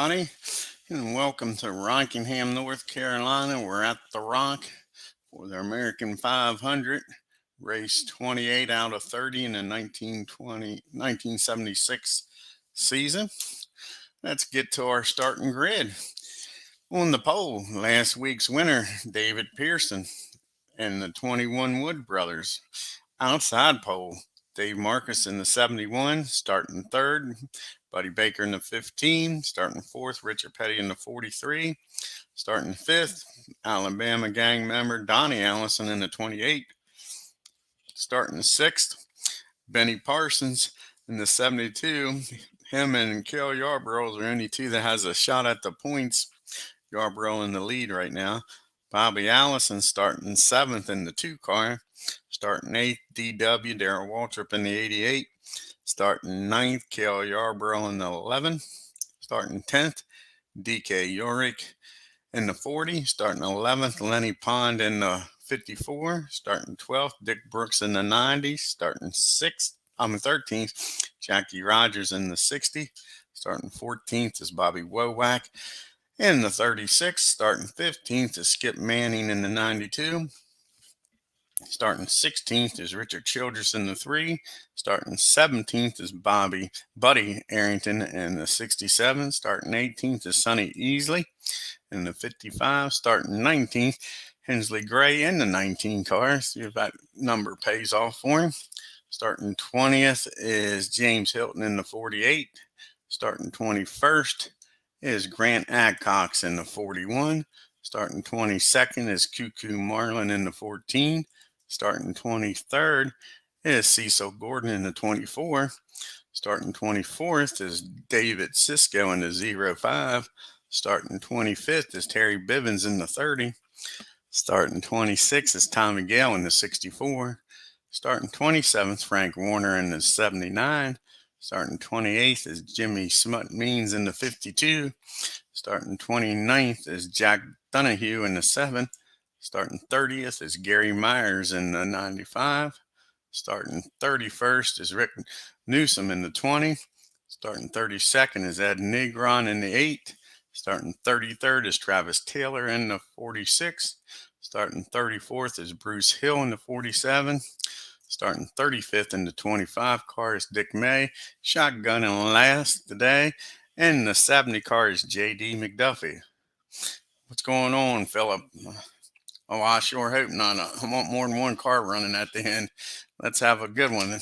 everybody, and welcome to Rockingham, North Carolina. We're at the Rock for the American 500, race 28 out of 30 in the 1976 season. Let's get to our starting grid. On the pole, last week's winner, David Pearson and the 21 Wood brothers. Outside pole, Dave Marcus in the 71, starting third. Buddy Baker in the 15, starting fourth. Richard Petty in the 43, starting fifth. Alabama gang member Donnie Allison in the 28, starting sixth. Benny Parsons in the 72. Him and Kel Yarbrough are the only two that has a shot at the points. Yarbrough in the lead right now. Bobby Allison starting seventh in the 2 car. Starting eighth, DW Darrell Waltrip in the 88. Starting ninth, Kel Yarbrough in the 11. Starting 10th, DK Yorick in the 40. Starting 11th, Lenny Pond in the 54. Starting 12th, Dick Brooks in the 90. Starting 13th, Jackie Rogers in the 60. Starting 14th is Bobby Wowak in the 36. Starting 15th is Skip Manning in the 92. Starting 16th is Richard Childress in the 3. Starting 17th is Buddy Arrington in the 67. Starting 18th is Sonny Easley in the 55. Starting 19th, Hensley Gray in the 19 car. See if that number pays off for him. Starting 20th is James Hilton in the 48. Starting 21st is Grant Adcox in the 41. Starting 22nd is Cuckoo Marlin in the 14. Starting 23rd is Cecil Gordon in the 24. Starting 24th is David Cisco in the 05. Starting 25th is Terry Bivens in the 30. Starting 26th is Tommy Gale in the 64. Starting 27th, Frank Warner in the 79. Starting 28th is Jimmy Smut Means in the 52. Starting 29th is Jack Donahue in the 7. Starting 30th is Gary Myers in the 95. Starting 31st is Rick Newsom in the 20. Starting 32nd is Ed Negron in the 8. Starting 33rd is Travis Taylor in the 46. Starting 34th is Bruce Hill in the 47. Starting 35th in the 25 car is Dick May, shotgunning last today. And the 70 car is J.D. McDuffie. What's going on, Philip? Oh, I sure hope not. I want more than one car running at the end. Let's have a good one.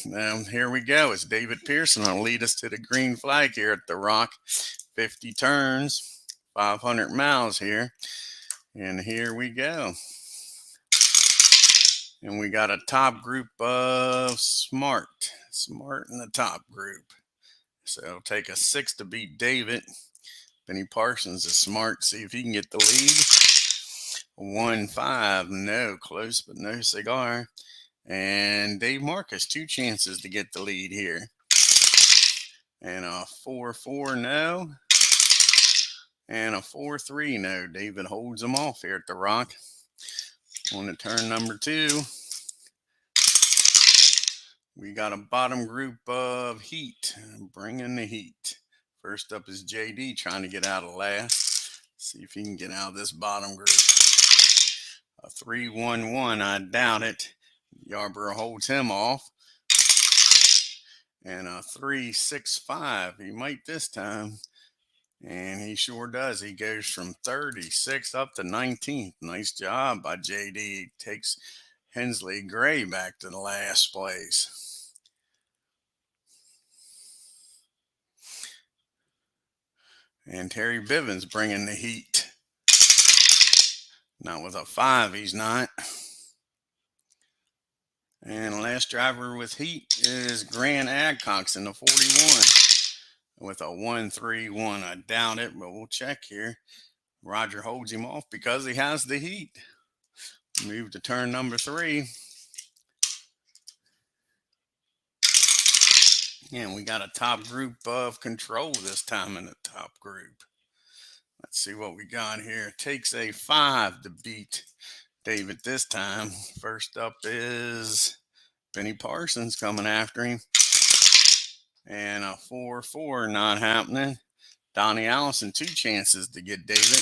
Here we go. It's David Pearson. I'll lead us to the green flag here at the Rock. 50 turns, 500 miles here. And here we go. And we got a top group of Smart in the top group. So it'll take a 6 to beat David. Benny Parsons is Smart. See if he can get the lead. 1-5, no, close but no cigar. And Dave Marcus, 2 chances to get the lead here. And a 4-4, no. And a 4-3, no. David holds them off here at the Rock. On to turn number 2. We got a bottom group of Heat. Bringing the heat. First up is JD trying to get out of last. See if he can get out of this bottom group. A 3-1-1, I doubt it. Yarbrough holds him off. And a 3-6-5, he might this time. And he sure does. He goes from 36th up to 19th. Nice job by JD. He takes Hensley Gray back to the last place. And Terry Bivens bringing the heat. Not with a 5, he's not. And the last driver with heat is Grant Adcox in the 41 with a 1-3-1. I doubt it, but we'll check here. Roger holds him off because he has the heat. Move to turn number 3. And we got a top group of Control this time in the top group. Let's see what we got here. It takes a 5 to beat David this time. First up is Benny Parsons coming after him. And a 4-4 not happening. Donnie Allison 2 chances to get David.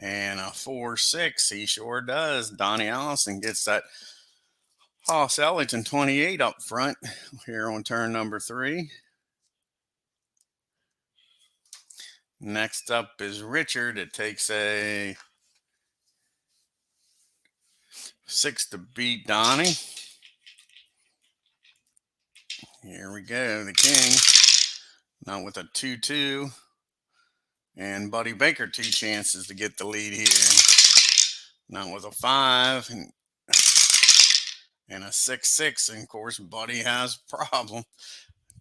And a 4-6. He sure does. Donnie Allison gets that Hoss Ellington 28 up front here on turn number 3. Next up is Richard. It takes a 6 to beat Donnie. Here we go. The King. Not with a 2-2. And Buddy Baker 2 chances to get the lead here. Not with a 5. And a 6-6. And of course, Buddy has a problem.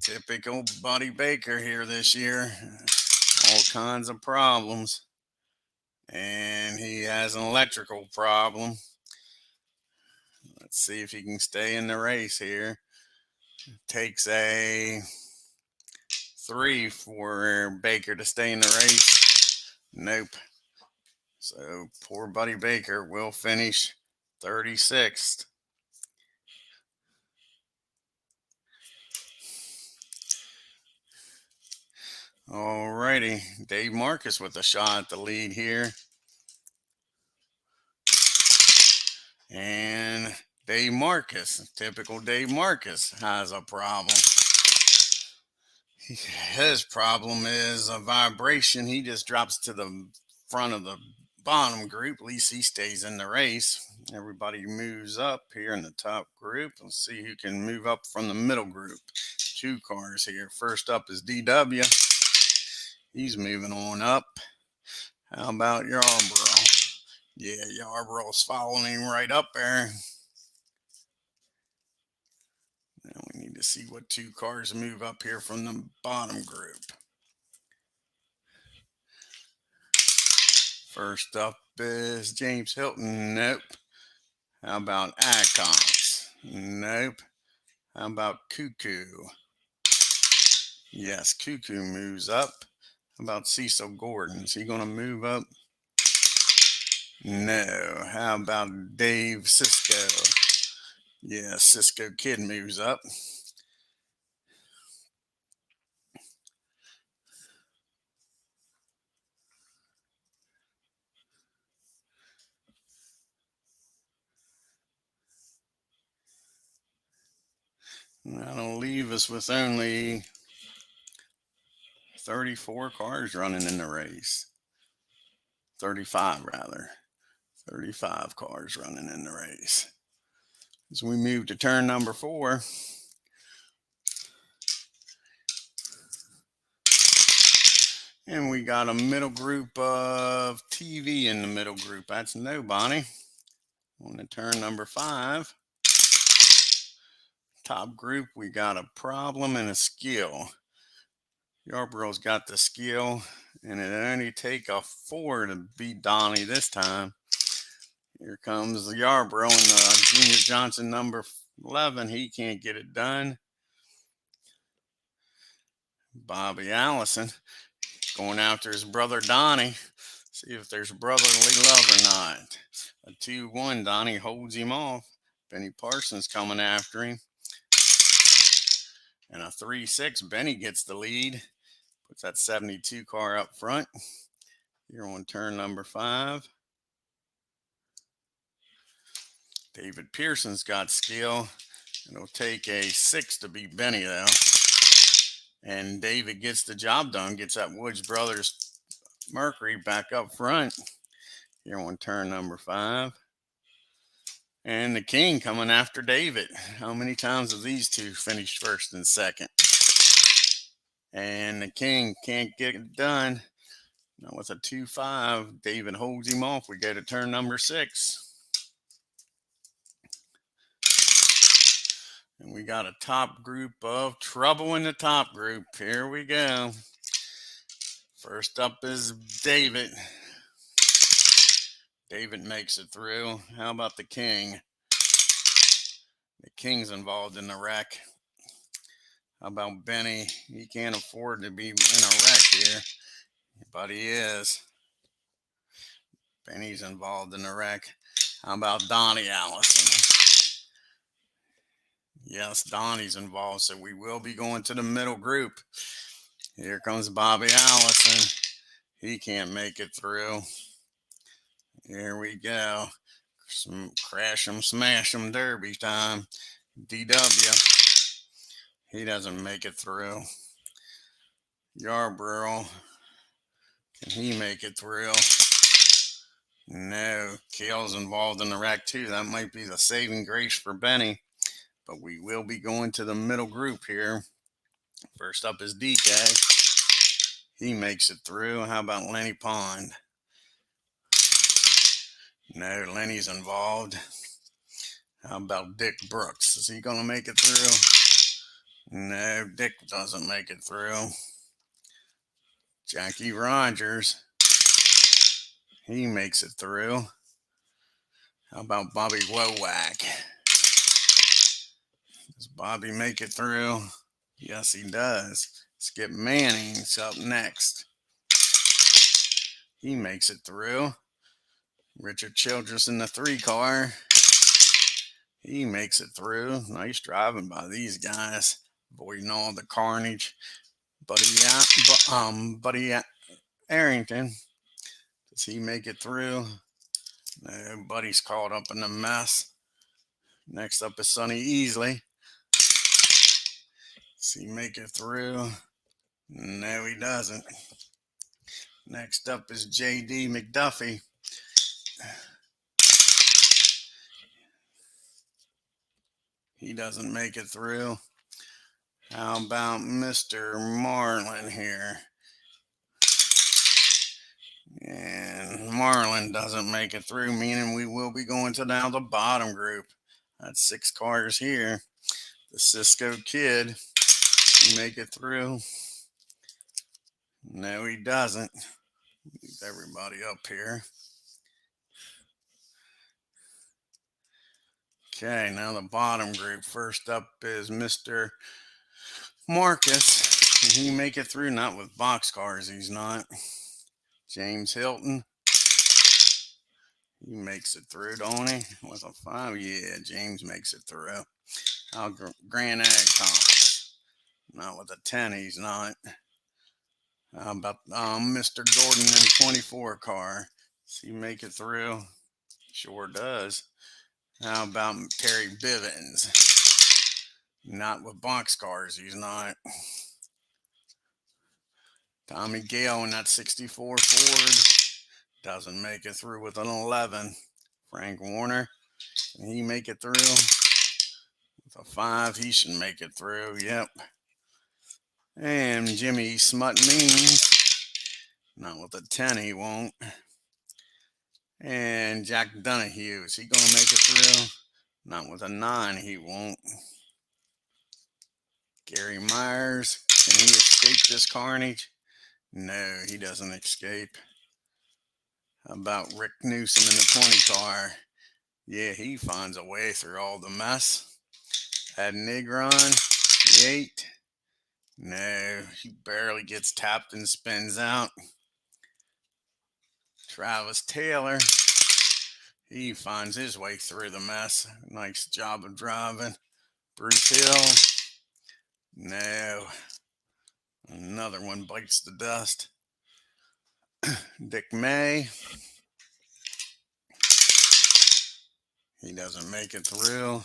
Typical Buddy Baker here this year. All kinds of problems. And he has an electrical problem. Let's see if he can stay in the race here. Takes a 3 for Baker to stay in the race. Nope. So poor Buddy Baker will finish 36th. Alrighty, Dave Marcus with a shot at the lead here. And Dave Marcus, typical Dave Marcus, has a problem. His problem is a vibration. He just drops to the front of the bottom group. At least he stays in the race. Everybody moves up here in the top group. Let's see who can move up from the middle group. 2 cars here. First up is DW. He's moving on up. How about Yarborough? Yeah, Yarborough's following him right up there. Now we need to see what 2 cars move up here from the bottom group. First up is James Hilton. Nope. How about Adcox? Nope. How about Cuckoo? Yes, Cuckoo moves up. How about Cecil Gordon? Is he going to move up? No. How about Dave Cisco? Yeah, Cisco Kid moves up. That'll leave us with only 34 cars running in the race. 35 rather. 35 cars running in the race. As we move to turn number 4. And we got a middle group of TV in the middle group. That's nobody. On to turn number 5. Top group, we got a problem and a skill. Yarborough's got the skill, and it only take a 4 to beat Donnie this time. Here comes Yarborough and Junior Johnson number 11. He can't get it done. Bobby Allison going after his brother Donnie. See if there's brotherly love or not. A 2-1. Donnie holds him off. Benny Parsons coming after him. And a 3-6. Benny gets the lead. Puts that 72 car up front. Here on turn number 5. David Pearson's got skill. It'll take a 6 to beat Benny, though. And David gets the job done. Gets that Woods Brothers Mercury back up front. Here on turn number 5. And the King coming after David. How many times have these two finished first and second? And the King can't get it done. Now with a 2-5, David holds him off. We go to turn number 6. And we got a top group of trouble in the top group. Here we go. First up is David. David makes it through. How about the King? The King's involved in the wreck. How about Benny? He can't afford to be in a wreck here, but he is. Benny's involved in the wreck. How about Donnie Allison? Yes, Donnie's involved, so we will be going to the middle group. Here comes Bobby Allison. He can't make it through. Here we go. Some crash 'em, smash 'em derby time. DW. He doesn't make it through. Yarborough. Can he make it through? No. Kale's involved in the wreck too. That might be the saving grace for Benny. But we will be going to the middle group here. First up is DK. He makes it through. How about Lenny Pond? No, Lenny's involved. How about Dick Brooks? Is he going to make it through? No, Dick doesn't make it through. Jackie Rogers. He makes it through. How about Bobby Wowack? Does Bobby make it through? Yes, he does. Skip Manning's up next. He makes it through. Richard Childress in the 3 car. He makes it through. Nice driving by these guys, avoiding all the carnage. Buddy Arrington. Does he make it through? No, Buddy's caught up in the mess. Next up is Sonny Easley. Does he make it through? No, he doesn't. Next up is J.D. McDuffie. He doesn't make it through. How about Mr. Marlin here? And Marlin doesn't make it through, meaning we will be going to now the bottom group. That's 6 cars here. The Cisco Kid, he make it through? No, he doesn't. Leave everybody up here. Okay, now the bottom group. First up is Mr. Marcus. Can he make it through? Not with box cars, he's not. James Hilton. He makes it through, don't he? With a 5? Yeah, James makes it through. Grant Agcock. Not with a 10, he's not. How about Mr. Gordon in the 24 car? Does he make it through? Sure does. How about Terry Bivens? Not with box cars, he's not. Tommy Gale in that 64 Ford doesn't make it through with an 11. Frank Warner, can he make it through? With a 5, he should make it through, yep. And Jimmy Smut Means, not with a 10, he won't. And Jack Donahue, is he going to make it through? Not with a 9, he won't. Gary Myers, can he escape this carnage? No, he doesn't escape. How about Rick Newsom in the 20 car? Yeah, he finds a way through all the mess. Ed Negron, the 8. No, he barely gets tapped and spins out. Travis Taylor, he finds his way through the mess. Nice job of driving. Bruce Hill, no. Another one bites the dust. Dick May, he doesn't make it through.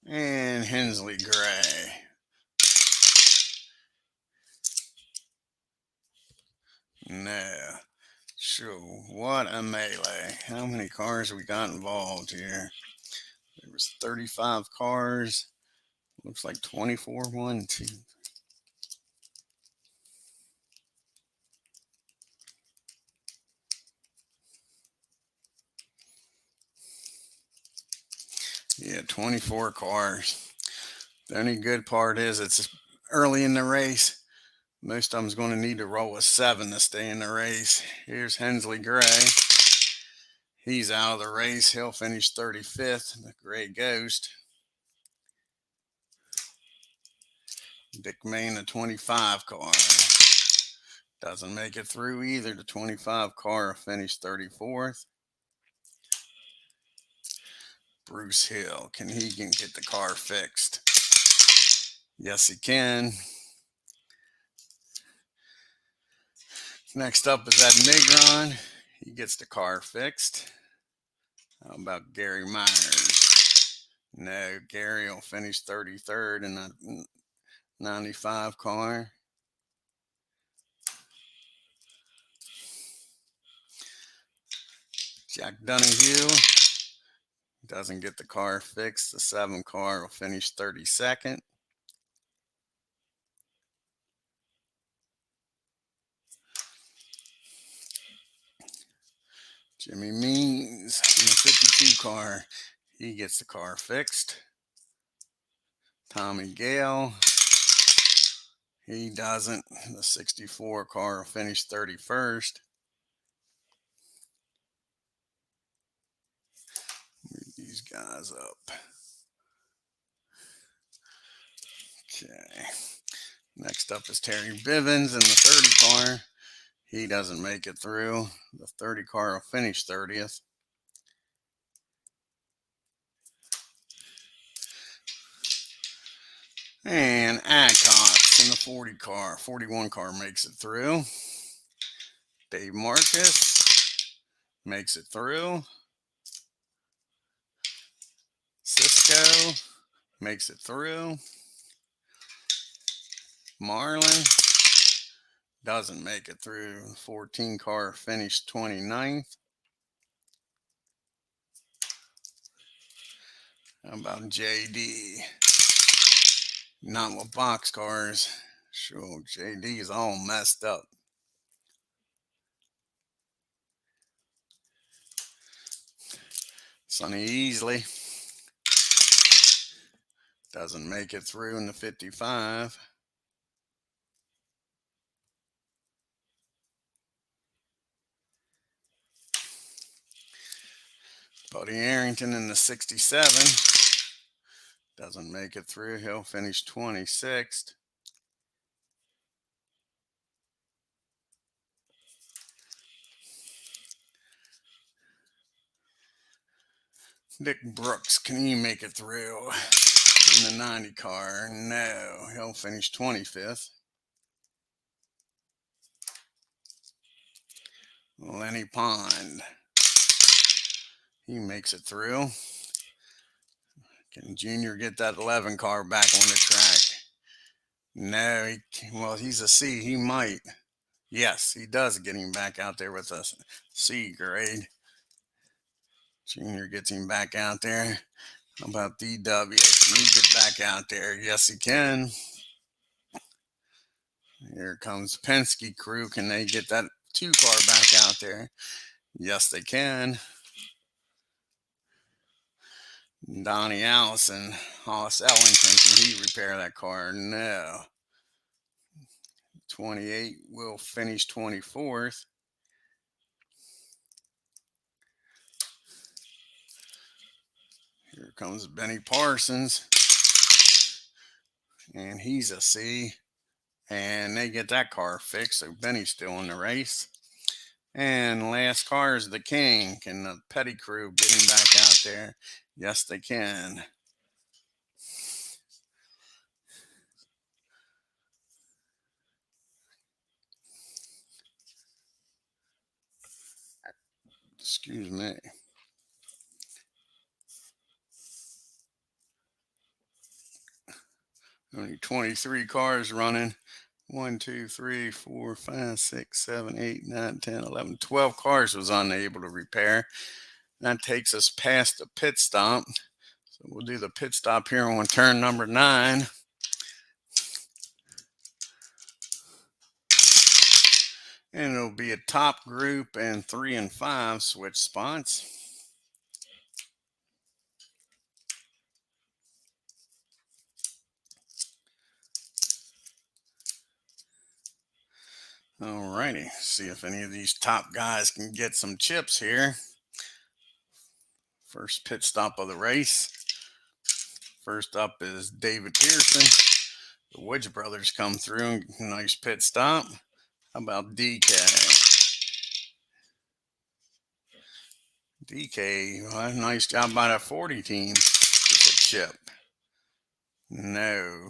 And Hensley Gray. No. Sure, what a melee. How many cars we got involved here? There was 35 cars. Looks like 24, 1, 2. Yeah, 24 cars. The only good part is it's early in the race. Most of them's going to need to roll a 7 to stay in the race. Here's Hensley Gray. He's out of the race. He'll finish 35th, the Gray Ghost. Dick May, the 25 car. Doesn't make it through either. The 25 car finished 34th. Bruce Hill, can he get the car fixed? Yes, he can. Next up is that Negron. He gets the car fixed. How about Gary Myers? No, Gary will finish 33rd in the 95 car. Jack Donahue doesn't get the car fixed. The 7 car will finish 32nd. Jimmy Means in the 52 car. He gets the car fixed. Tommy Gale. He doesn't. The 64 car will finish 31st. Move these guys up. Okay. Next up is Terry Bivens in the 30 car. He doesn't make it through. The 30 car will finish 30th. And Adcox in the 40 car. 41 car makes it through. Dave Marcus makes it through. Cisco makes it through. Marlin doesn't make it through. 14 car finished 29th. How about JD? Not with box cars. Sure, JD is all messed up. Sonny Easley doesn't make it through in the 55. Buddy Arrington in the 67 doesn't make it through. He'll finish 26th. Dick Brooks, can he make it through in the 90 car? No, he'll finish 25th. Lenny Pond, he makes it through. Can Junior get that 11 car back on the track? No, well, he's a C. He might. Yes, he does get him back out there with a C grade. Junior gets him back out there. How about DW? Can he get back out there? Yes, he can. Here comes Penske crew. Can they get that 2 car back out there? Yes, they can. Donnie Allison, Hollis Ellington, can he repair that car? No. 28 will finish 24th. Here comes Benny Parsons, and he's a C. And they get that car fixed, so Benny's still in the race. And last car is the King. Can the Petty crew get him back out there? Yes, they can. Excuse me. Only 23 cars running. 1, 2, 3, 4, 5, 6, 7, 8, 9, 10, 11, 12 cars was unable to repair. That takes us past the pit stop. So we'll do the pit stop here on turn number 9. And it'll be a top group and 3 and 5 switch spots. Alrighty, see if any of these top guys can get some chips here. First pit stop of the race. First up is David Pearson. The Woods brothers come through. Nice pit stop. How about DK? DK, well, nice job by the 40 team. It's a chip. No,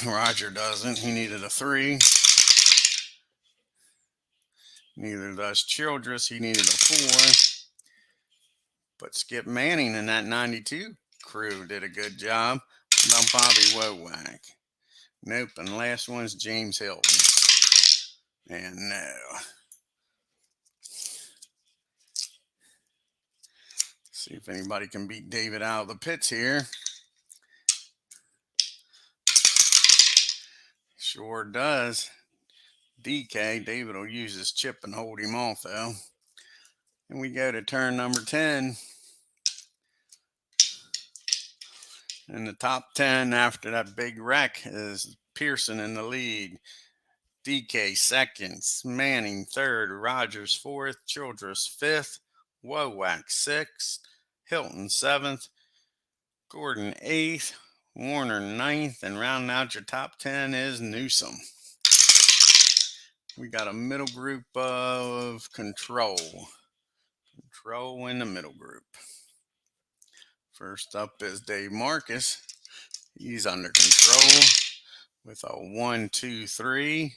Roger doesn't. He needed a 3. Neither does Childress. He needed a 4. But Skip Manning and that 92 crew did a good job. About Bobby Wowack. Nope. And the last one's James Hilton. And no. See if anybody can beat David out of the pits here. Sure does. DK, David will use his chip and hold him off though. And we go to turn number 10. And the top 10 after that big wreck is Pearson in the lead. DK second, Manning third, Rogers fourth, Childress fifth, Wowack sixth, Hilton seventh, Gordon eighth, Warner ninth, and rounding out your top 10 is Newsom. We got a middle group of Control. Control in the middle group. First up is Dave Marcus. He's under control with a 1, 2, 3.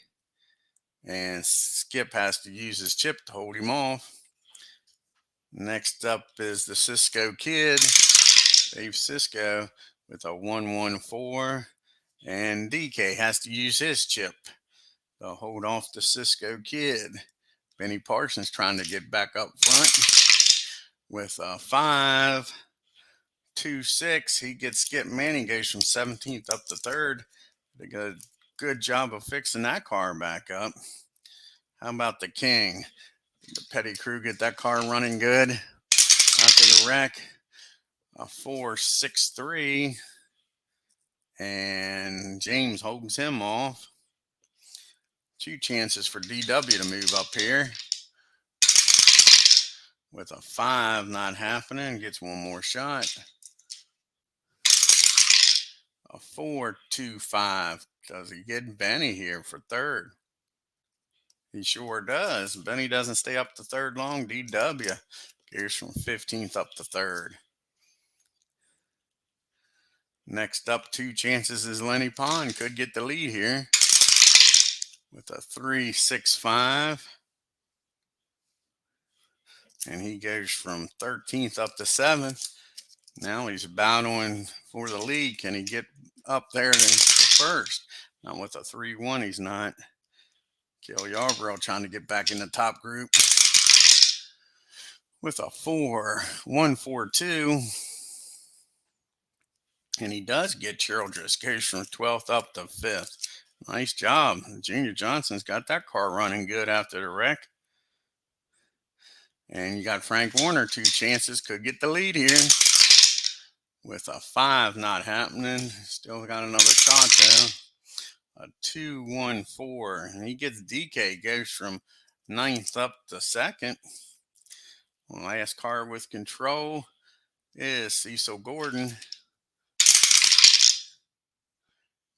And Skip has to use his chip to hold him off. Next up is the Cisco Kid, Dave Cisco, with a 1, 1, 4. And DK has to use his chip to hold off the Cisco Kid. Benny Parsons trying to get back up front with a 5, 2, 6. He gets Skip Manning, goes from 17th up to 3rd. They got a good job of fixing that car back up. How about the King? The Petty crew get that car running good after the wreck. A 4, 6, 3. And James holds him off. 2 chances for DW to move up here. With a 5 not happening, gets one more shot. A 4, 2, 5. Does he get Benny here for 3rd? He sure does. Benny doesn't stay up to 3rd long. DW goes from 15th up to 3rd. Next up, 2 chances is Lenny Pond. Could get the lead here with a 3, 6, 5. And he goes from 13th up to 7th. Now he's battling for the lead. Can he get up there to first? Not with a 3, 1. He's not. Kill Yarborough trying to get back in the top group with a 4, 1, 4, 2. And he does get Childress, goes from 12th up to 5th. Nice job. Junior Johnson's got that car running good after the wreck. And you got Frank Warner, 2 chances, could get the lead here. With a 5 not happening. Still got another shot though. A 2, 1, 4. And he gets DK, goes from 9th up to 2nd. Last car with control is Cecil Gordon.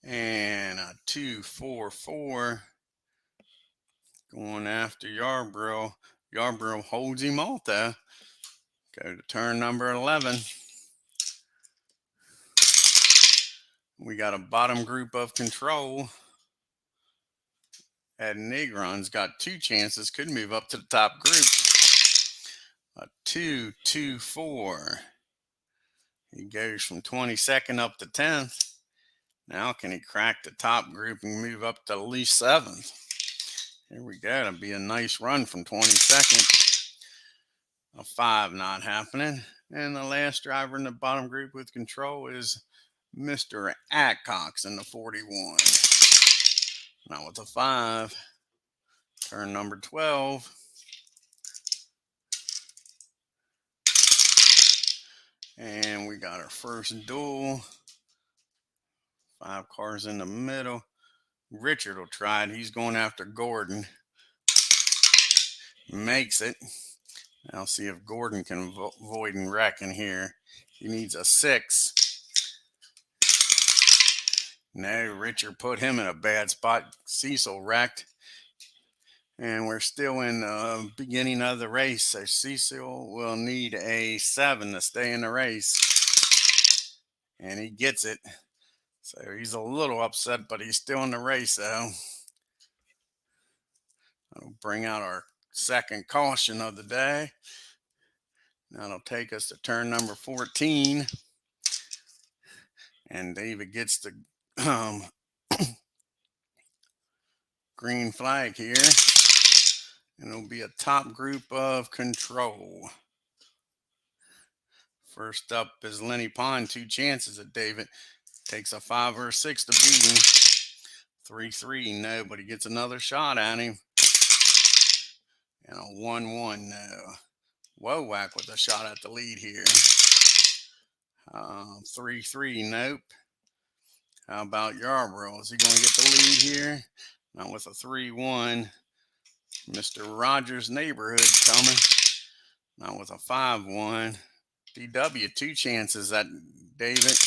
And a 2, 4, 4. Going after Yarborough. Yarborough holds him off though. Go to turn number 11. We got a bottom group of control. Ed Negron's got 2 chances. Could move up to the top group. A 2, 2, 4. He goes from 22nd up to 10th. Now can he crack the top group and move up to at least 7th? Here we go. That'll be a nice run from 22nd. A 5 not happening. And the last driver in the bottom group with control is Mr. Adcox in the 41. Now with a 5. Turn number 12. And we got our first duel. 5 cars in the middle. Richard will try it. He's going after Gordon. Makes it. Now see if Gordon can avoid and wreck in here. He needs a 6. No, Richard put him in a bad spot. Cecil wrecked. And we're still in the beginning of the race. So Cecil will need a 7 to stay in the race. And he gets it. So he's a little upset, but he's still in the race though. I'll bring out our second caution of the day. That'll take us to turn number 14. And David gets the green flag here. And it'll be a top group of control. First up is Lenny Pond. 2 chances at David. Takes a 5 or a 6 to beat him. 3-3, no, but he gets another shot at him. And a 1-1, no. Wowak with a shot at the lead here. 3-3, nope. How about Yarborough? Is he going to get the lead here? Not with a 3-1. Mr. Rogers' Neighborhood coming. Not with a 5-1. DW, 2 chances at David.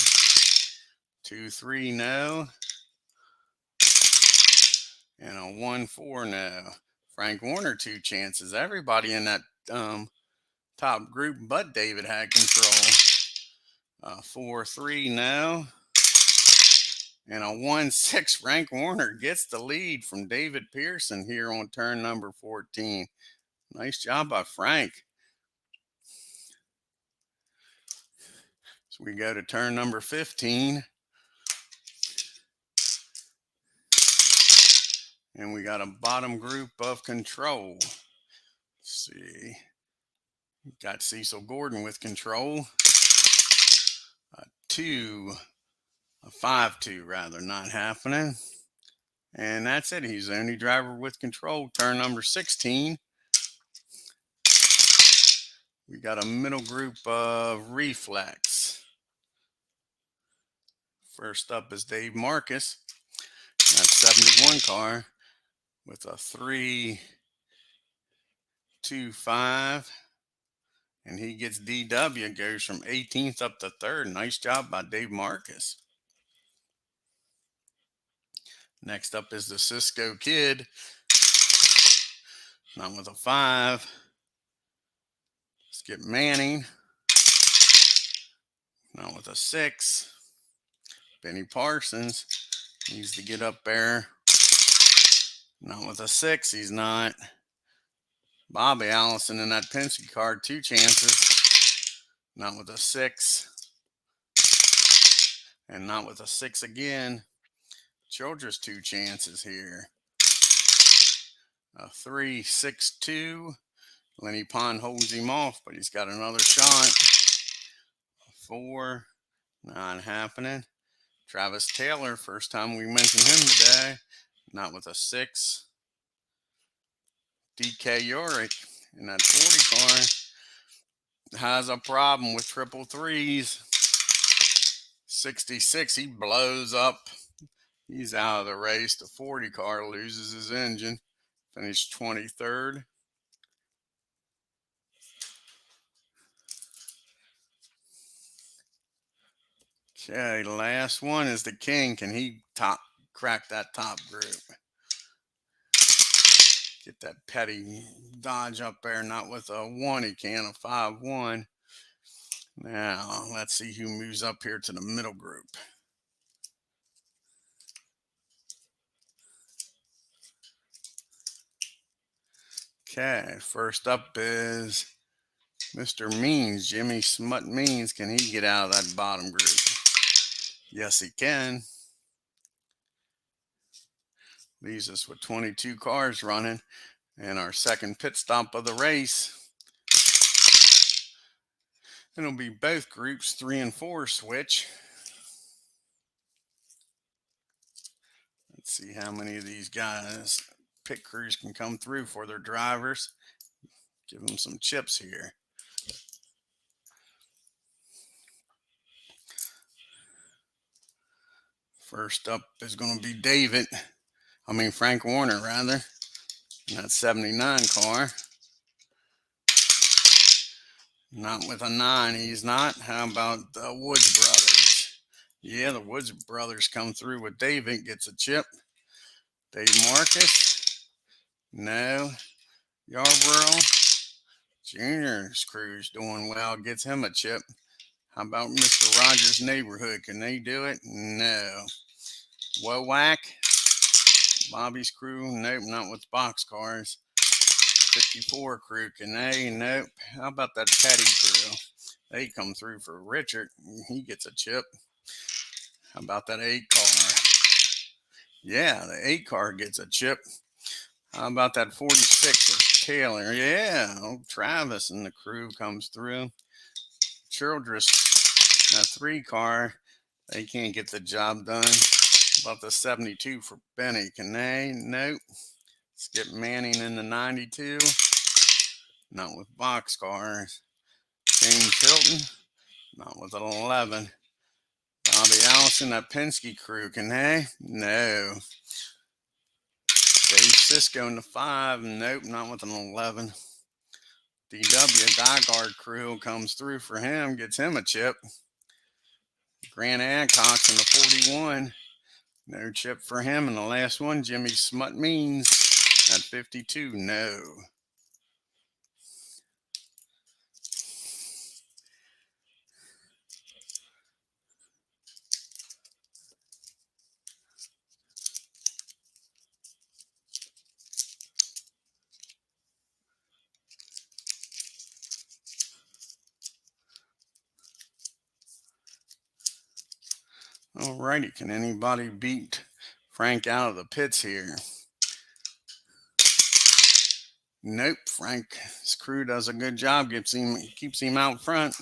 2-3, no. And a 1-4, no. Frank Warner, 2 chances. Everybody in that top group but David had control. 4-3, no. And a 1-6. Frank Warner gets the lead from David Pearson here on turn number 14. Nice job by Frank. So we go to turn number 15. And we got a bottom group of control. Let's see. Got Cecil Gordon with control. A 5-2 rather, not happening. And that's it. He's the only driver with control. Turn number 16. We got a middle group of reflex. First up is Dave Marcus. That's 71 car with a 3-2-5. And he gets DW, goes from 18th up to 3rd. Nice job by Dave Marcus. Next up is the Cisco Kid. Not with a 5. Let's get Manning. Not with a 6. Benny Parsons needs to get up there. Not with a 6, he's not. Bobby Allison in that Penske car, 2 chances. Not with a 6. And not with a 6 again. Childress, 2 chances here. A 3-6-2. Lenny Pond holds him off, but he's got another shot. A 4. Not happening. Travis Taylor, first time we mentioned him today. Not with a 6. DK Yorick in that 40 car has a problem with triple threes. 66, he blows up. He's out of the race. The 40 car loses his engine. Finished 23rd. Okay, last one is the King. Can he crack that top group? Get that petty dodge up there. Not with a 1, he can. A 5-1. Now, let's see who moves up here to the middle group. Okay, first up is Mr. Means. Jimmy Smut Means. Can he get out of that bottom group? Yes, he can. Leaves us with 22 cars running. And our second pit stop of the race. It'll be both groups 3 and 4 switch. Let's see how many of these guys pit crews can come through for their drivers. Give them some chips here. First up is going to be Frank Warner rather. And that 79 car. Not with a 9, he's not. How about the Woods brothers? Yeah, the Woods brothers come through with David, gets a chip. Dave Marcus. No. Yarborough. Junior's crew's doing well, gets him a chip. How about Mr. Rogers' Neighborhood? Can they do it? No. Wowak. Bobby's crew. Nope, not with box cars. 54 crew, can they? Nope. How about that Petty crew? They come through for Richard. He gets a chip. How about that 8 car? Yeah, the 8 car gets a chip. How about that 46 of Taylor? Yeah, old Travis and the crew comes through. Childress, that 3 car, they can't get the job done. How about the 72 for Benny? Can they? Nope. Skip Manning in the 92. Not with boxcars. James Hilton. Not with an 11. Bobby Allison, that Penske crew. Can they? No. Dave Cisco in the 5. Nope, not with an 11. DW Diegard crew comes through for him. Gets him a chip. Grant Adcox in the 41. No chip for him. And the last one, Jimmy Smut Means at 52. No. Alrighty, can anybody beat Frank out of the pits here? Nope, Frank's crew does a good job, keeps him out front.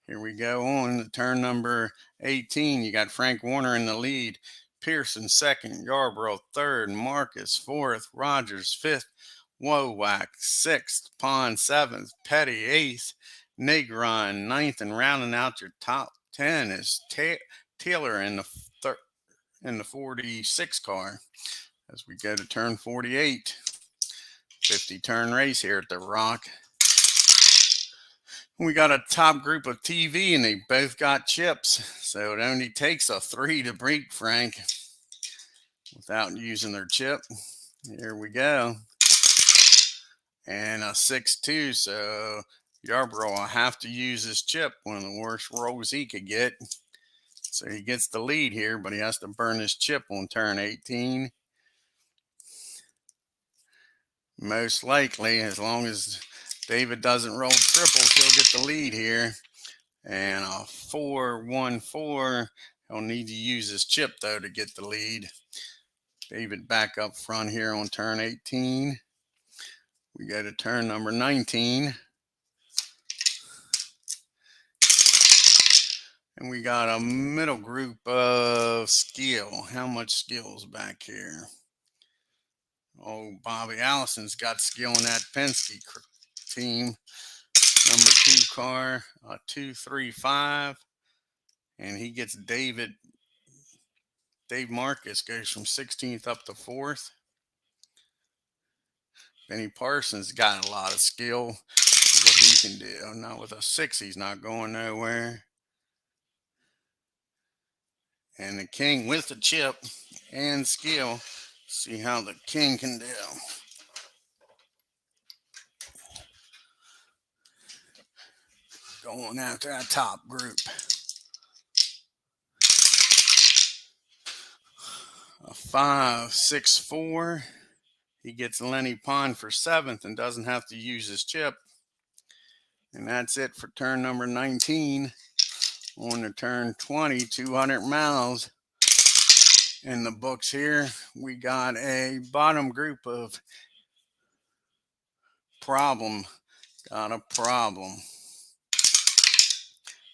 Here we go on to turn number 18. You got Frank Warner in the lead, Pearson second, Yarborough third, Marcus fourth, Rogers fifth, Wowak sixth, Pond seventh, Petty eighth, Negron ninth, and rounding out your top 10 is Taylor in the 46 car. As we go to turn 48, 50 turn race here at the Rock. We got a top group of TV, and they both got chips, so it only takes a 3 to beat Frank without using their chip. Here we go. And a 6-2, so Yarborough will have to use his chip, one of the worst rolls he could get. So he gets the lead here, but he has to burn his chip on turn 18. Most likely, as long as David doesn't roll triples, he'll get the lead here. And a 4-1-4. He'll need to use his chip, though, to get the lead. David back up front here on turn 18. We go to turn number 19. And we got a middle group of skill. How much skill's back here? Oh, Bobby Allison's got skill in that Penske team. Number 2 car, 2-3-5. And he gets Dave Marcus goes from 16th up to 4th. Benny Parsons got a lot of skill. What he can do. Not with a 6, he's not going nowhere. And the King with the chip and skill. See how the King can do. Going after that top group. A 5-6-4. He gets Lenny Pond for 7th and doesn't have to use his chip. And that's it for turn number 19. On to turn 20, 200 miles. In the books here, we got a bottom group of problem. Got a problem.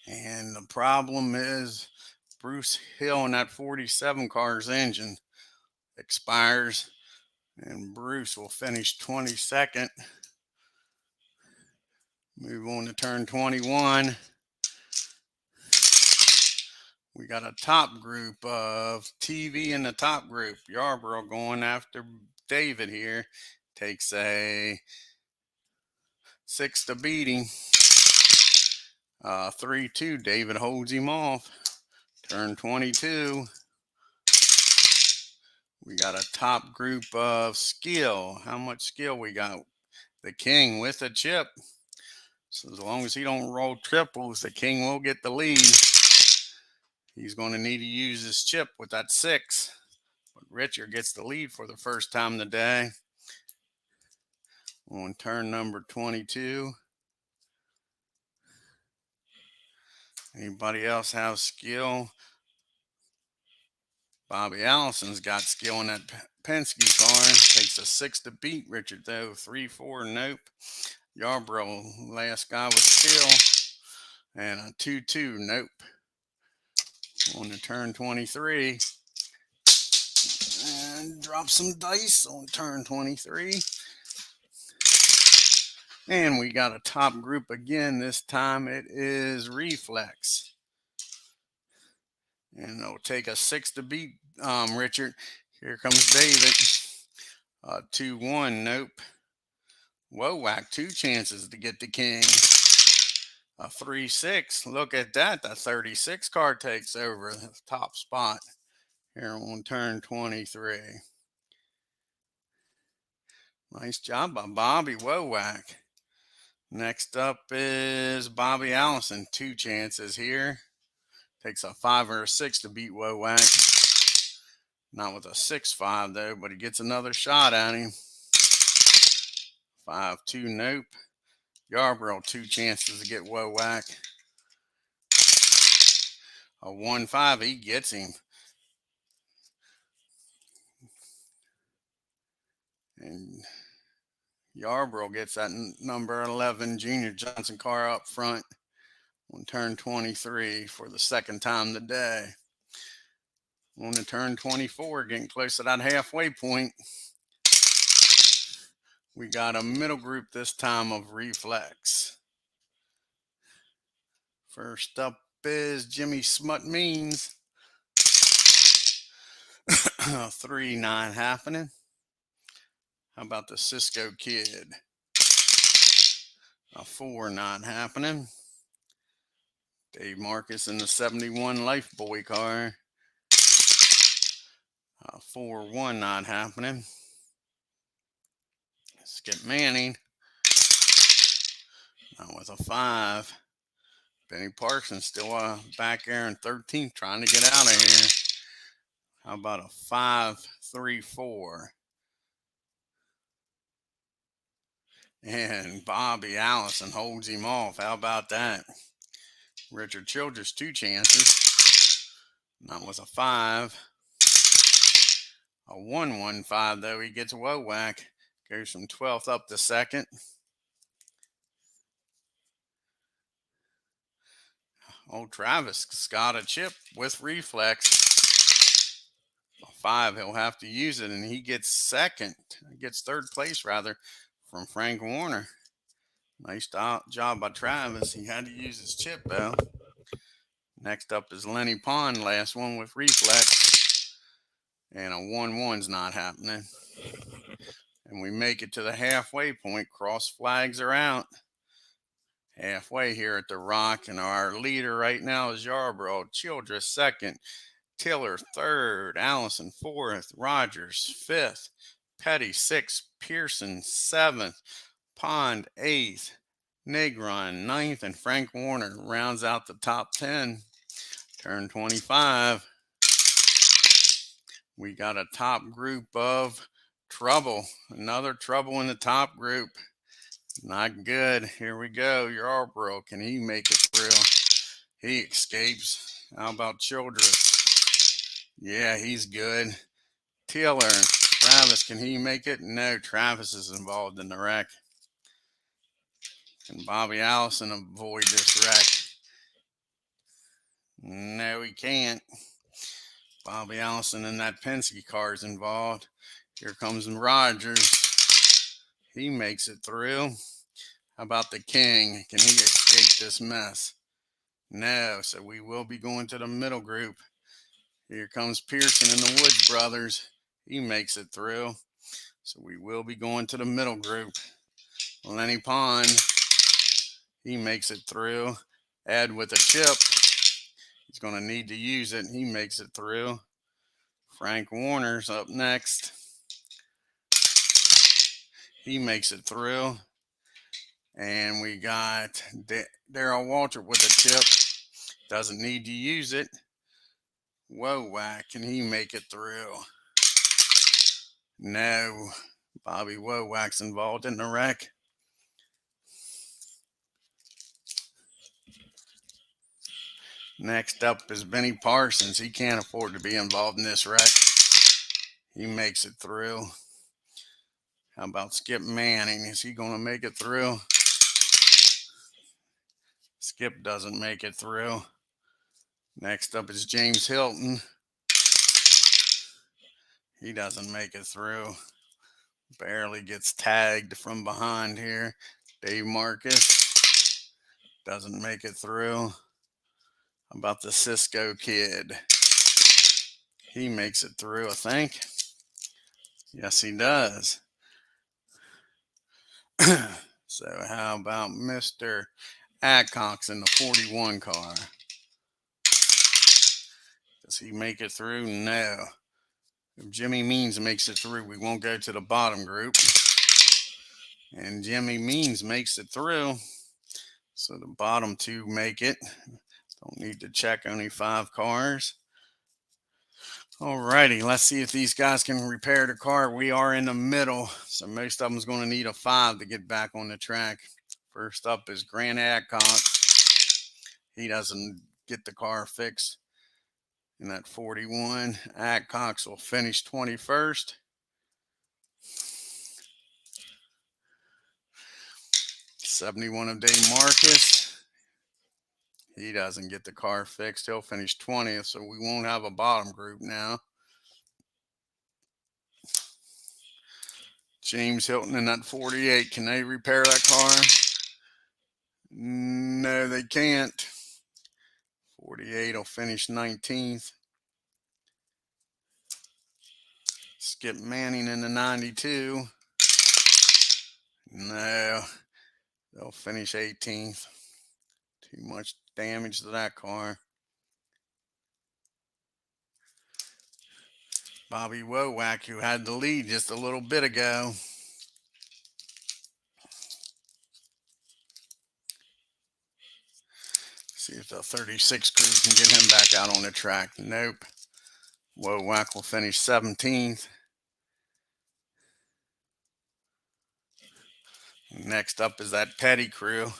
And the problem is Bruce Hill in that 47 car's engine expires. And Bruce will finish 22nd. Move on to turn 21. We got a top group of TV in the top group. Yarborough going after David here. Takes a 6 to beat him. 3-2. David holds him off. Turn 22. We got a top group of skill. How much skill we got? The King with a chip. So as long as he don't roll triples, the King will get the lead. He's going to need to use his chip with that 6. But Richard gets the lead for the first time today. On turn number 22. Anybody else have skill? Bobby Allison's got skill in that Penske car. Takes a 6 to beat Richard, though. 3-4, nope. Yarborough, last guy with skill. And a 2-2, nope. On the turn 23. And drop some dice on turn 23. And we got a top group again. This time it is Reflex. And it'll take a 6 to beat Richard. Here comes David. 2-1, nope. Whoa, whack, 2 chances to get the king. A 3-6. Look at that. The 36 car takes over the top spot here on turn 23. Nice job by Bobby Wowak. Next up is Bobby Allison. 2 chances here. Takes a 5 or a 6 to beat Wowak. Not with a 6-5 though, but he gets another shot at him. 5-2, nope. Yarborough, 2 chances to get Wowak. A 1-5, he gets him. And Yarborough gets that number 11 Junior Johnson car up front on turn 23 for the second time today. On the turn 24, getting close to that halfway point. We got a middle group this time of Reflex. First up is Jimmy Smut Means. 3-9 happening. How about the Cisco Kid? A 4-9 happening. Dave Marcus in the 71 Lifeboy car. 4-1 not happening. Skip Manning. Not with a 5. Benny Parsons still back there in 13th trying to get out of here. How about a 5-3-4? And Bobby Allison holds him off. How about that? Richard Childress, 2 chances. Not with a 5. A 1-1-5 though. He gets Wowak. Goes from 12th up to 2nd. Old Travis got a chip with Reflex. A 5, he'll have to use it, and he gets 2nd. He gets 3rd place, rather, from Frank Warner. Nice job by Travis. He had to use his chip, though. Next up is Lenny Pond, last one with Reflex. And a 1-1's not happening. And we make it to the halfway point. Cross flags are out. Halfway here at the Rock, and our leader right now is Yarborough. Childress 2nd, Tiller 3rd, Allison 4th, Rogers 5th, Petty 6th, Pearson 7th, Pond 8th, Negron 9th, and Frank Warner rounds out the top 10. Turn 25. We got a top group of trouble. Another trouble in the top group. Not good. Here we go. Yarborough. Can he make it through? He escapes. How about Childress? Yeah, he's good. Taylor. Travis, can he make it? No, Travis is involved in the wreck. Can Bobby Allison avoid this wreck? No, he can't. Bobby Allison and that Penske car is involved. Here comes Rogers. He makes it through. How about the King? Can he escape this mess? No, so we will be going to the middle group. Here comes Pearson and the Woods brothers. He makes it through. So we will be going to the middle group. Lenny Pond, he makes it through. Ed with a chip. He's going to need to use it. He makes it through. Frank Warner's up next. He makes it through. And we got Darrell Walter with a chip. Doesn't need to use it. Whoa, whack. Can he make it through? No. Bobby Wowak's involved in the wreck. Next up is Benny Parsons. He can't afford to be involved in this wreck. He makes it through. How about Skip Manning? Is he going to make it through? Skip doesn't make it through. Next up is James Hilton. He doesn't make it through. Barely gets tagged from behind here. Dave Marcus doesn't make it through. How about the Cisco kid? He makes it through, I think. Yes, he does. So how about Mr. Adcox in the 41 car? Does he make it through? No. If Jimmy Means makes it through, we won't go to the bottom group. And Jimmy Means makes it through. So the bottom two make it. Don't need to check, only 5 cars. Alrighty, let's see if these guys can repair the car. We are in the middle, so most of them's going to need a 5 to get back on the track. First up is Grant Adcox. He doesn't get the car fixed in that 41. Adcox will finish 21st. 71 of Dave Marcus. He doesn't get the car fixed. He'll finish 20th, so we won't have a bottom group now. James Hilton in that 48. Can they repair that car? No, they can't. 48 will finish 19th. Skip Manning in the 92. No, they'll finish 18th. Too much damage to that car. Bobby Wowak, who had the lead just a little bit ago. See if the 36 crew can get him back out on the track. Nope. Wowak will finish 17th. Next up is that Petty crew.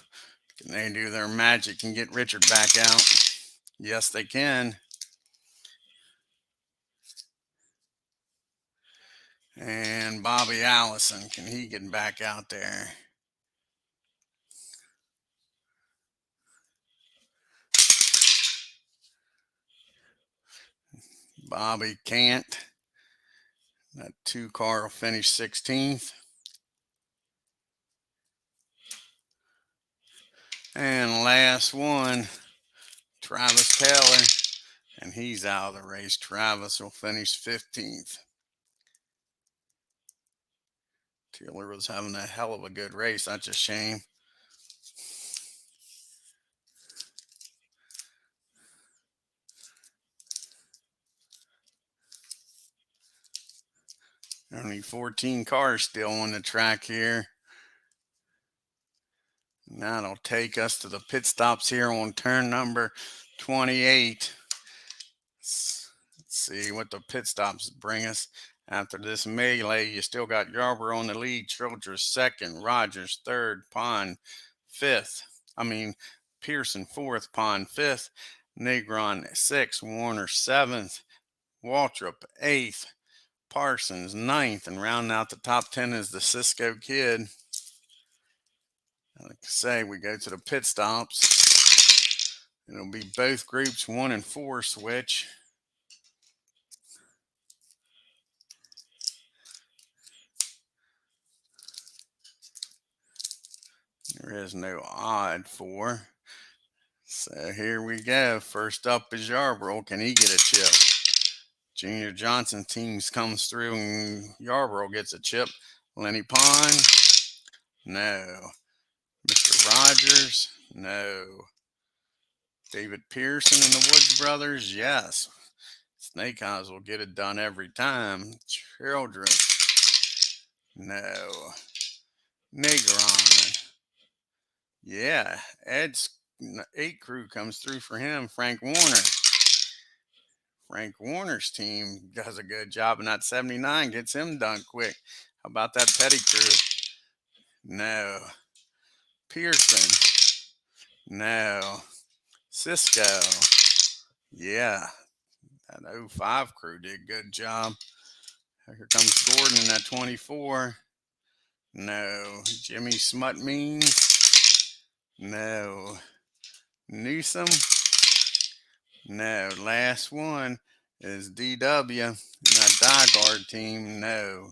Can they do their magic and get Richard back out? Yes, they can. And Bobby Allison, can he get back out there? Bobby can't. That 2 car will finish 16th. And last one, Travis Taylor. And he's out of the race. Travis will finish 15th. Taylor was having a hell of a good race. That's a shame. Only 14 cars still on the track here. And that'll take us to the pit stops here on turn number 28. Let's see what the pit stops bring us. After this melee, you still got Yarborough on the lead, Childress second, Rogers third, Pond fifth. Pearson fourth, Pond fifth, Negron sixth, Warner seventh, Waltrip eighth, Parsons ninth, and rounding out the top 10 is the Cisco Kid. Like I say, we go to the pit stops. It'll be both groups 1 and 4 switch. There is no odd 4. So here we go. First up is Yarborough. Can he get a chip? Junior Johnson teams comes through and Yarborough gets a chip. Lenny Pond? No. Mr. Rogers? No. David Pearson and the Woods Brothers? Yes. Snake Eyes will get it done every time. Childress? No. Negron? Yeah. Ed's 8 crew comes through for him. Frank Warner. Frank Warner's team does a good job, and that 79 gets him done quick. How about that Petty crew? No. Pearson? No. Cisco? Yeah. That '05 crew did a good job. Here comes Gordon in that 24. No. Jimmy Smut Means? No. Newsom? No. Last one is DW and that Diegard team. No.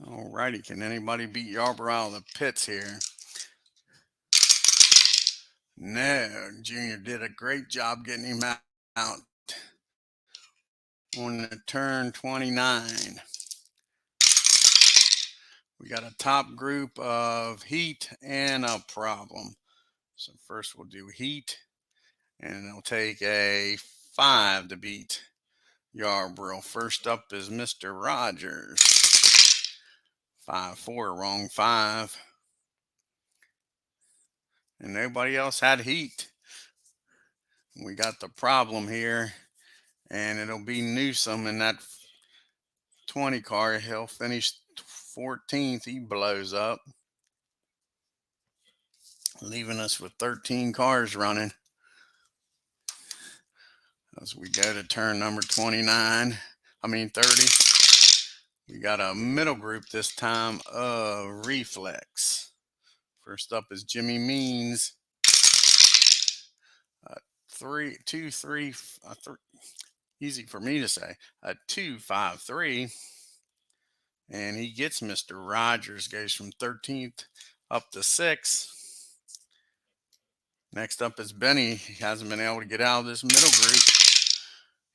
Alrighty, can anybody beat Yarborough out of the pits here? No, Junior did a great job getting him out on the turn 29. We got a top group of heat and a problem. So first we'll do heat, and it'll take a 5 to beat Yarborough. First up is Mr. Rogers. 5-4, wrong 5. And nobody else had heat. We got the problem here, and it'll be Newsom in that 20 car. He'll finish 14th. He blows up, leaving us with 13 cars running. As we go to turn number 30. We got a middle group this time of Reflex. First up is Jimmy Means. 3, 2, 3, 3. Easy for me to say. A 2-5-3. And he gets Mr. Rogers, goes from 13th up to 6th. Next up is Benny. He hasn't been able to get out of this middle group.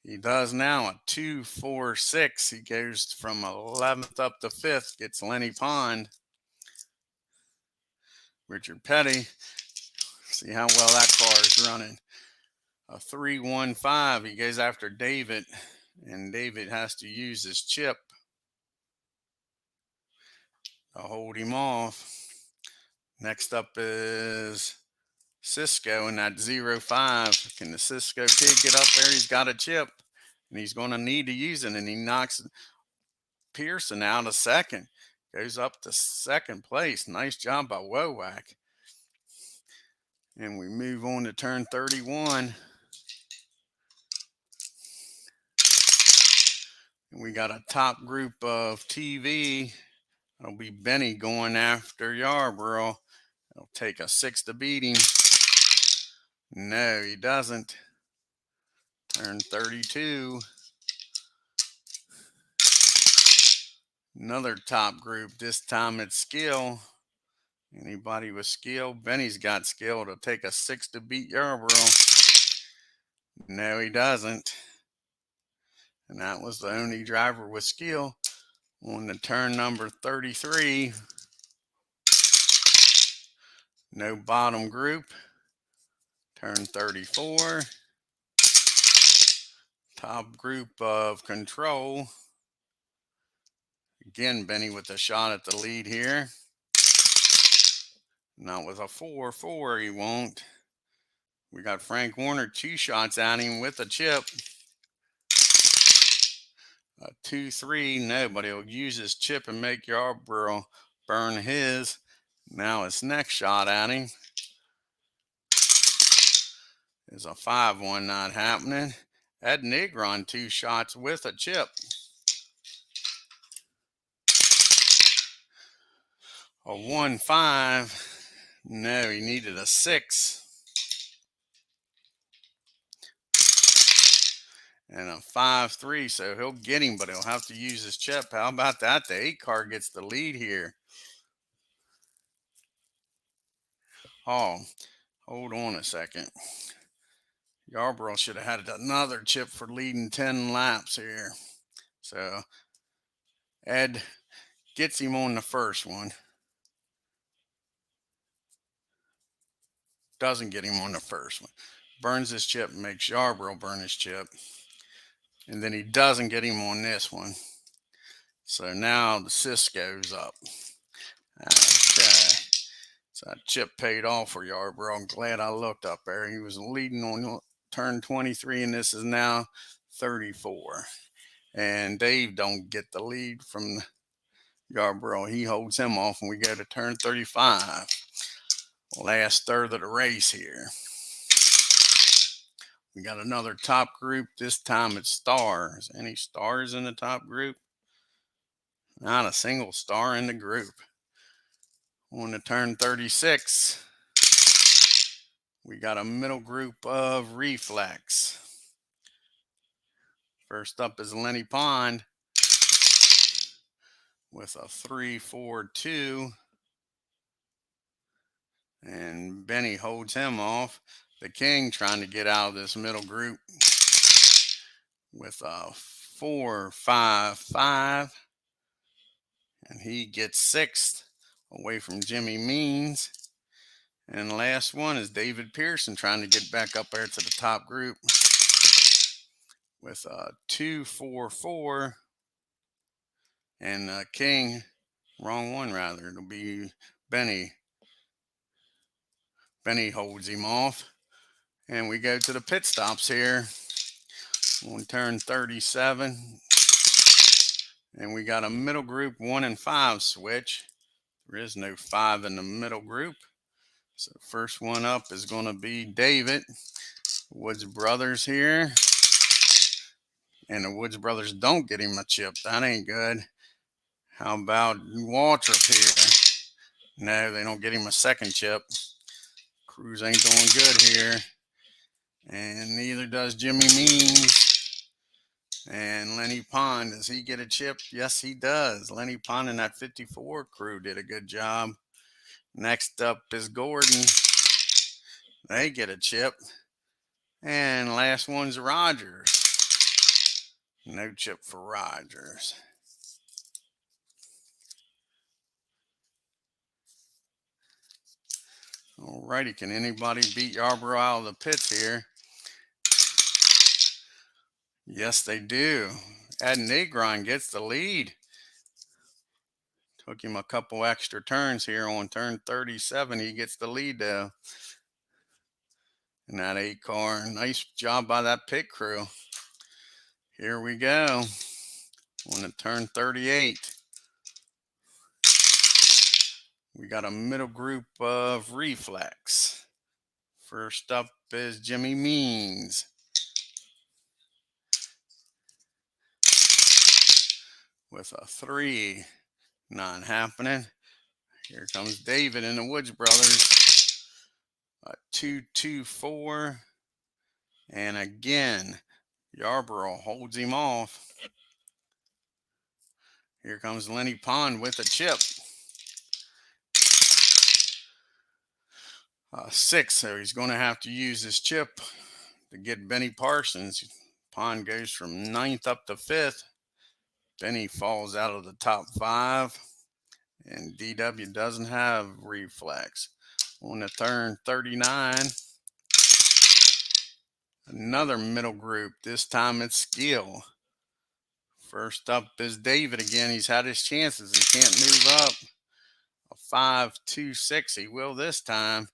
He does now. A 2-4-6. He goes from 11th up to 5th, gets Lenny Pond. Richard Petty. See how well that car is running. A 3-1-5. He goes after David, and David has to use his chip to hold him off. Next up is Cisco in that 0-5. Can the Cisco kid get up there? He's got a chip, and he's going to need to use it, and he knocks Pearson out of second. Goes up to second place. Nice job by Wowak. And we move on to turn 31. And we got a top group of TV. It'll be Benny going after Yarborough. It'll take a 6 to beat him. No, he doesn't. Turn 32. Another top group. This time it's skill. Anybody with skill? Benny's got skill. It'll take a 6 to beat Yarborough. No, he doesn't. And that was the only driver with skill on the turn number 33. No bottom group. Turn 34. Top group of control. Again, Benny with a shot at the lead here. Not with a 4-4, he won't. We got Frank Warner 2 shots at him with a chip. A 2-3, no, but he'll use his chip and make Yarborough burn his. Now his next shot at him is a 5-1, not happening. Ed Negron 2 shots with a chip. A 1-5, no, he needed a 6. And a 5-3, so he'll get him, but he'll have to use his chip. How about that? The 8 car gets the lead here. Oh, hold on a second. Yarborough should have had another chip for leading 10 laps here. So Ed gets him on the first one. doesn't get him on the first one. Burns his chip, makes Yarborough burn his chip. And then he doesn't get him on this one. So now the assist goes up. Okay. So that chip paid off for Yarborough. I'm glad I looked up there. He was leading on turn 23, and this is now 34. And Dave don't get the lead from Yarborough. He holds him off, and we go to turn 35. Last third of the race here. We got another top group. This time it's stars. Any stars in the top group? Not a single star in the group. On to turn 36. We got a middle group of reflex. First up is Lenny Pond with a 3-4-2. And Benny holds him off. The King trying to get out of this middle group with a 4-5-5. And he gets sixth away from Jimmy Means. And the last one is David Pearson trying to get back up there to the top group with a 2-4-4. And King, wrong one rather, it'll be Benny. Benny holds him off. And we go to the pit stops here on turn 37. And we got a middle group 1 and 5 switch. There is no 5 in the middle group. So first one up is going to be David. Woods Brothers here. And the Woods Brothers don't get him a chip. That ain't good. How about Waltrip here? No, they don't get him a second chip. Cruz ain't doing good here. And neither does Jimmy Means. And Lenny Pond, does he get a chip? Yes, he does. Lenny Pond and that 54 crew did a good job. Next up is Gordon. They get a chip. And last one's Rogers. No chip for Rogers. Alrighty, can anybody beat Yarborough out of the pits here? Yes, they do. Ed Negron gets the lead. Took him a couple extra turns here on turn 37. He gets the lead though. In that 8 car. Nice job by that pit crew. Here we go. On the turn 38. We got a middle group of reflex. First up is Jimmy Means. With a 3. Not happening. Here comes David and the Woods Brothers. A 2-2-4. And again, Yarborough holds him off. Here comes Lenny Pond with a chip. 6, so he's going to have to use his chip to get Benny Parsons. Pond goes from 9th up to 5th. Benny falls out of the top 5. And DW doesn't have reflex. On the turn 39. Another middle group. This time it's skill. First up is David again. He's had his chances. He can't move up. A 5-2-6. He will this time.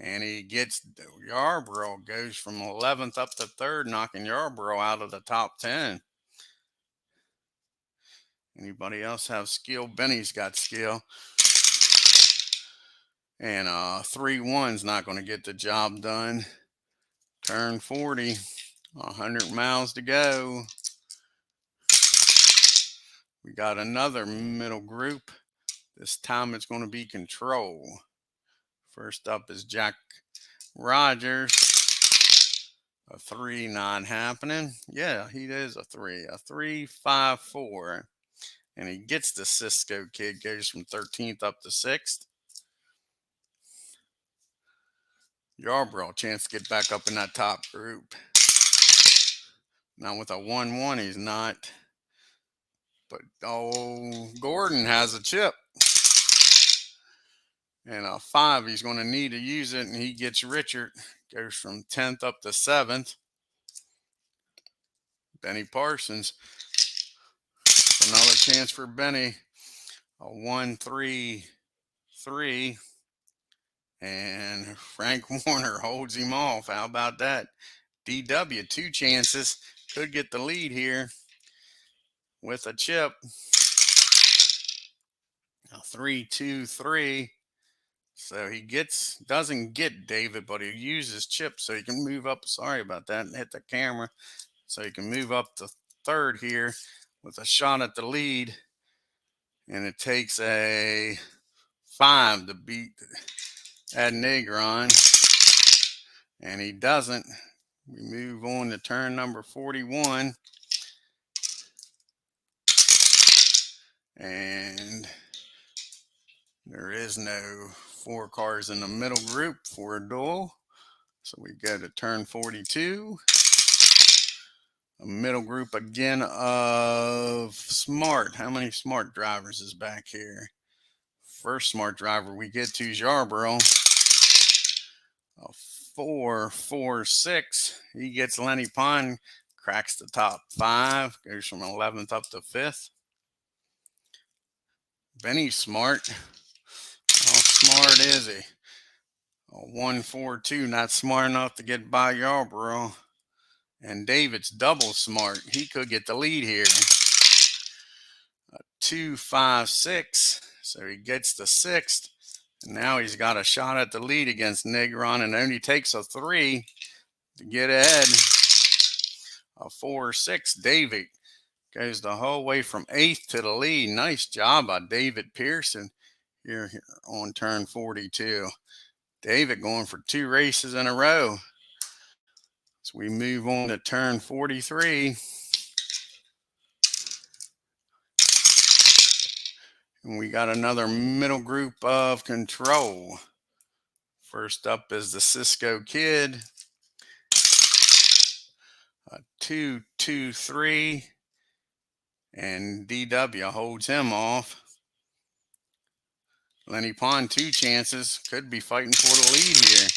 And he gets Yarborough, goes from 11th up to 3rd, knocking Yarborough out of the top 10. Anybody else have skill? Benny's got skill. And 3-1's not going to get the job done. Turn 40. 100 miles to go. We got another middle group. This time it's going to be control. First up is Jack Rogers. A 3 not happening. Yeah, he is a 3. A 3-5-4. And he gets the Cisco kid. Goes from 13th up to 6th. Yarborough, chance to get back up in that top group. Now with a 1-1, he's not. But, Gordon has a chip. And a 5, he's going to need to use it, and he gets Richard. Goes from 10th up to 7th. Benny Parsons. Another chance for Benny. A 1-3-3. And Frank Warner holds him off. How about that? DW, 2 chances. Could get the lead here with a chip. A 3-2-3. So he doesn't get David, but he uses chip so he can move up. Sorry about that. And hit the camera. So he can move up to 3rd here with a shot at the lead. And it takes a 5 to beat Ed Negron. And he doesn't. We move on to turn number 41. And there is no 4 cars in the middle group for a duel. So we go to turn 42. A middle group again of Smart. How many Smart drivers is back here? First Smart driver we get to is Yarborough. A 4-4-6. He gets Lenny Pond. Cracks the top 5. Goes from 11th up to 5th. Benny Smart. How smart is he? A 1-4-2. Not smart enough to get by Yarborough. And David's double smart. He could get the lead here. A 2-5-6. So he gets the 6th. And now he's got a shot at the lead against Negron, and only takes a 3 to get ahead. A 4-6. David goes the whole way from 8th to the lead. Nice job by David Pearson here on turn 42. David going for 2 races in a row. So we move on to turn 43. And we got another middle group of control. First up is the Cisco Kid. A 2-2-3. And DW holds him off. Lenny Pond, 2 chances. Could be fighting for the lead here.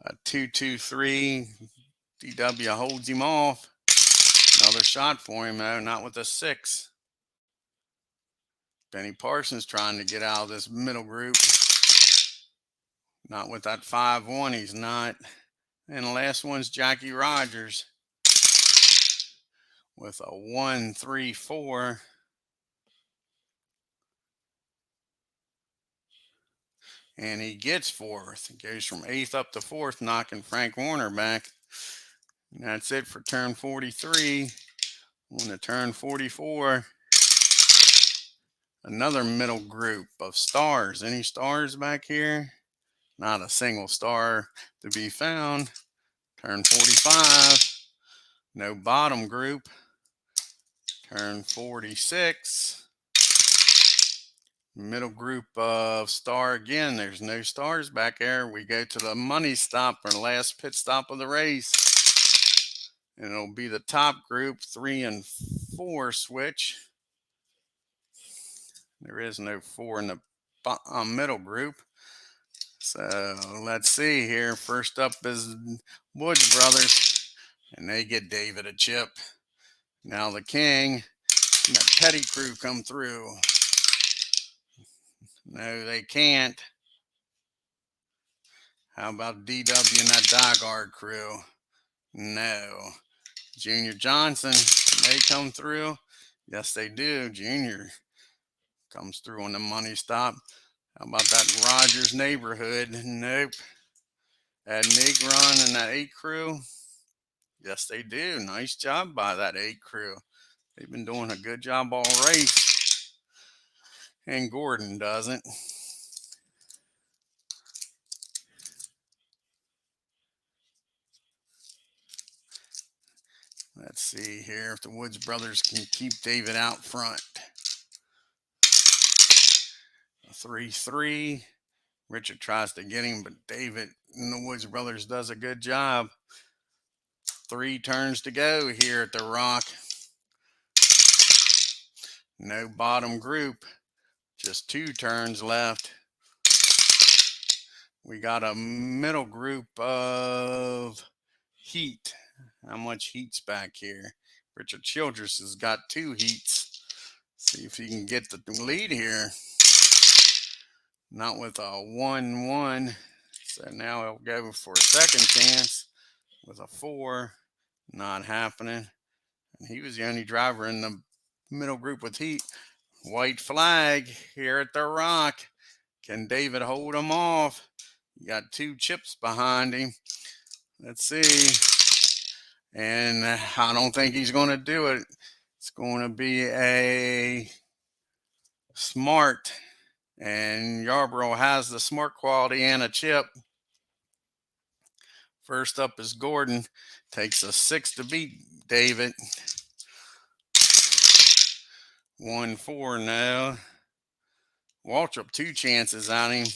A 2-2-3. DW holds him off. Another shot for him, though. Not with a 6. Benny Parsons trying to get out of this middle group. Not with that 5-1. He's not. And the last one's Jackie Rogers with a 1-3-4. And he gets 4th. He goes from 8th up to 4th, knocking Frank Warner back. And that's it for turn 43. On to turn 44. Another middle group of stars. Any stars back here? Not a single star to be found. Turn 45. No bottom group. Turn 46. Middle group of star again. There's no stars back there. We go to the money stop, or last pit stop of the race. And it'll be the top group, 3 and 4 switch. There is no 4 in the middle group. So let's see here. First up is Woods Brothers, and they get David a chip. Now the King and the Petty crew come through. No, they can't. How about DW and that Diegard crew? No. Junior Johnson, they come through. Yes, they do. Junior comes through on the money stop. How about that Rogers neighborhood? Nope. That Negron and that 8 crew. Yes, they do. Nice job by that 8 crew. They've been doing a good job all race. And Gordon doesn't. Let's see here if the Woods Brothers can keep David out front. A 3-3. Richard tries to get him, but David and the Woods Brothers does a good job. 3 turns to go here at the Rock. No bottom group. Just 2 turns left. We got a middle group of heat. How much heat's back here? Richard Childress has got 2 heats. See if he can get the lead here. Not with a 1-1. So now he'll go for a second chance with a 4. Not happening. And he was the only driver in the middle group with heat. White flag here at the Rock. Can David hold him off? You got 2 chips behind him. Let's see. And I don't think he's going to do it. It's going to be a smart. And Yarborough has the smart quality and a chip. First up is Gordon. Takes a 6 to beat David. 1-4 now. Waltrip 2 chances on him.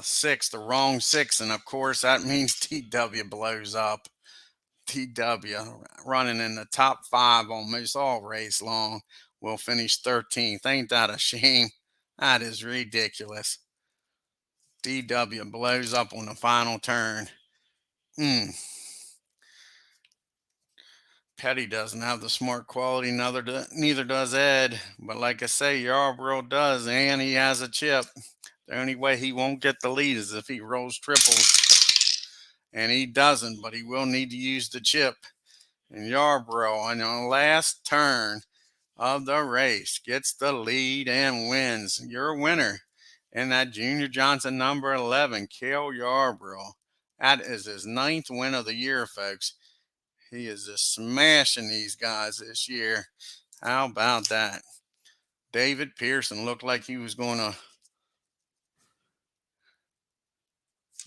6, the wrong 6. And of course, that means TW blows up. TW running in the top 5 almost all race long. Will finish 13th. Ain't that a shame? That is ridiculous. DW blows up on the final turn. Petty doesn't have the smart quality, neither does Ed. But like I say, Yarborough does, and he has a chip. The only way he won't get the lead is if he rolls triples. And he doesn't, but he will need to use the chip. And Yarborough, on the last turn of the race, gets the lead and wins. Your winner in that Junior Johnson number 11, Cale Yarborough. That is his 9th win of the year, folks. He is just smashing these guys this year. How about that? David Pearson looked like he was going to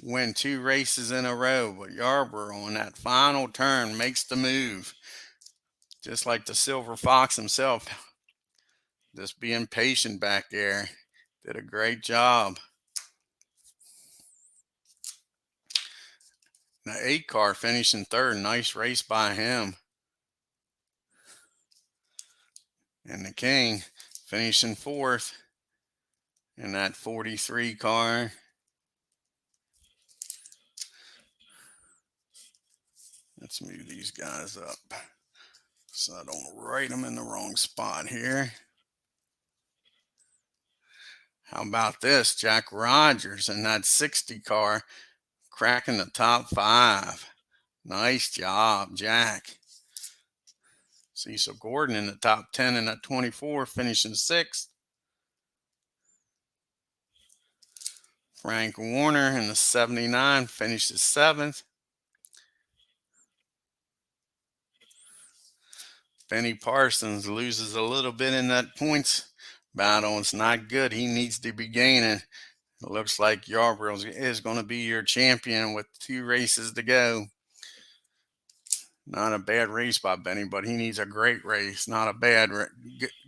win 2 races in a row, but Yarborough on that final turn makes the move. Just like the Silver Fox himself. Just being patient back there. Did a great job. The 8 car finishing 3rd. Nice race by him. And the King finishing 4th in that 43 car. Let's move these guys up so I don't write them in the wrong spot here. How about this? Jack Rogers in that 60 car cracking the top 5. Nice job, Jack. See, so Gordon in the top 10 in that 24, finishing 6th. Frank Warner in the 79 finishes 7th. Benny Parsons loses a little bit in that points battle. It's not good. He needs to be gaining. It looks like Yarborough is going to be your champion with 2 races to go. Not a bad race by Benny, but he needs a great race, not a bad,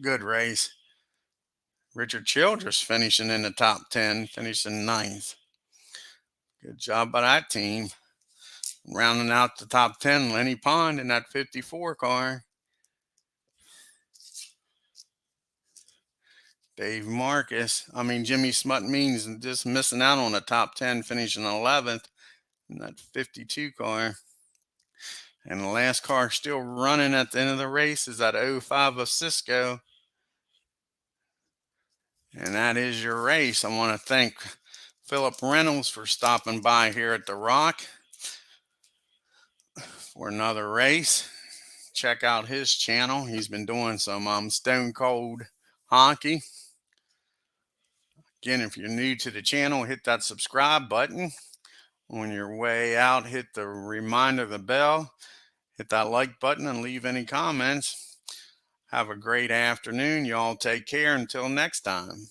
good race. Richard Childress finishing in the top 10, finishing 9th. Good job by that team. Rounding out the top 10, Lenny Pond in that 54 car. Jimmy Smut Means just missing out on the top 10, finishing 11th in that 52 car. And the last car still running at the end of the race is that 05 of Cisco. And that is your race. I want to thank Philip Reynolds for stopping by here at the Rock for another race. Check out his channel. He's been doing some Stone Cold hockey. Again, if you're new to the channel, hit that subscribe button. On your way out, hit the reminder, the bell. Hit that like button and leave any comments. Have a great afternoon. Y'all take care until next time.